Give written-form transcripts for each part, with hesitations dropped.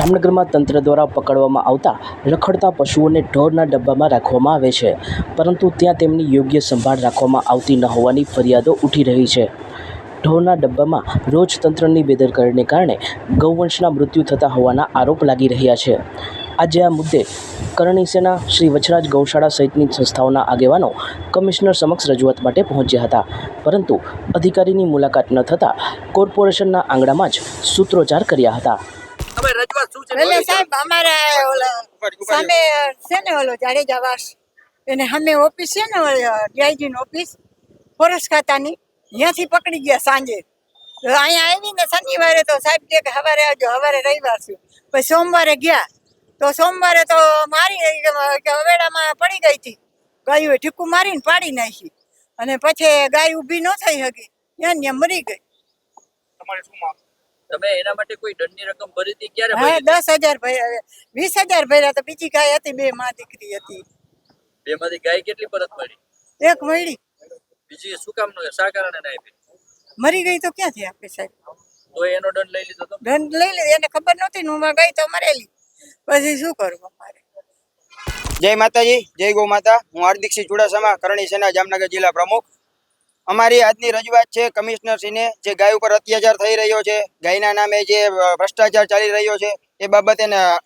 જામનગરમાં તંત્ર દ્વારા પકડવામાં આવતા રખડતા પશુઓને ઢોરના ડબ્બામાં રાખવામાં આવે છે, પરંતુ ત્યાં તેમની યોગ્ય સંભાળ રાખવામાં આવતી ન હોવાની ફરિયાદો ઉઠી રહી છે. ઢોરના ડબ્બામાં રોજ તંત્રની બેદરકારીને કારણે ગૌવંશના મૃત્યુ થતા હોવાના આરોપ લાગી રહ્યા છે. આજે આ મુદ્દે કરણી સેના, શ્રી વછરાજ ગૌશાળા સહિતની સંસ્થાઓના આગેવાનો કમિશનર સમક્ષ રજૂઆત માટે પહોંચ્યા હતા, પરંતુ અધિકારીની મુલાકાત ન થતાં કોર્પોરેશનના આંગણામાં જ સૂત્રોચ્ચાર કર્યા હતા. એટલે સાહેબ અમારે સામે છે ને ઓલો જાડેજાવાસ એને સામે ઓફિસ છે ને ડીઆઈજીની ઓફિસ ફોરેસ્ટ ખાતાની, ત્યાંથી પકડી ગયા સાંજે. અહીંયા આવીને શનિવારે તો સાહેબ કે સવારે આવજો, સવારે રવિવાર છે. પછી સોમવારે ગયા તો સોમવારે તો મારી હવેડામાં પડી ગઈ હતી, ગાયું ઠીકું મારીને પાડી નાખી, અને પછી ગાય ઊભી ન થઈ શકી, ત્યાં મરી ગઈ. તમે એના માટે કોઈ દંડની રકમ ભરી હતી? ક્યારે? હા, 10,000 ભર્યા, 20,000 ભર્યા. તો બીજી ગાય હતી, 2 માં દીકરી હતી. 2 માંથી ગાય કેટલી પરત મળી? 1 મળી. બીજી શું કામ નો શા કારણે ના આપી? મરી ગઈ તો ક્યાંથી આપે સાહેબ? તો એનો દંડ લઈ લીધો? તો દંડ લઈ લીધો, એને ખબર નહોતી ને હું ગઈ તો મરેલી. પછી શું કરવું અમારે? જય માતાજી, જય ગૌ માતા. હું હાર્દિકસિંહ ચુડાસમા, કરણી સેના જામનગર જિલ્લા પ્રમુખ. અમારી આજની રજૂઆત છે કમિશનરશ્રીને. જે ગાય ઉપર અત્યાચાર થઈ રહ્યો છે, ગાયના નામે જે ભ્રષ્ટાચાર ચાલી રહ્યો છે, એ બાબતે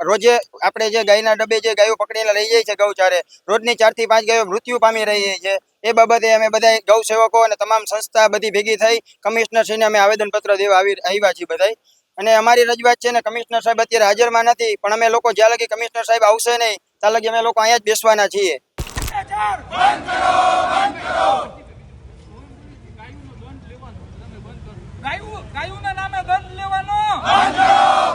રોજે આપણે જે ગાયના ડબ્બે જે ગાયો પકડીને લઈ જાય છે ગૌચારે, રોજની 4 થી 5 ગાયો મૃત્યુ પામી રહી છે. એ બાબતે અમે બધા ગૌ સેવકો અને તમામ સંસ્થા બધી ભેગી થઈ કમિશનરશ્રીને અમે આવેદનપત્ર દેવા આવ્યા છીએ બધા. અને અમારી રજૂઆત છે ને, કમિશનર સાહેબ અત્યારે હાજરમાં નથી, પણ અમે લોકો જ્યાં લગી કમિશનર સાહેબ આવશે નહીં ત્યાં લગી અમે લોકો અહીંયા જ બેસવાના છીએ. ગાયોના નામે દંડ લેવાનો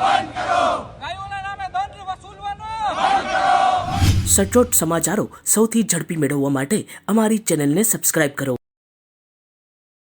બંધ કરો. ગાયોના નામે દંડ વસૂલવાનો બંધ કરો. સચોટ સમાચારો સૌથી ઝડપી મેળવવા માટે અમારી ચેનલને સબસ્ક્રાઇબ કરો.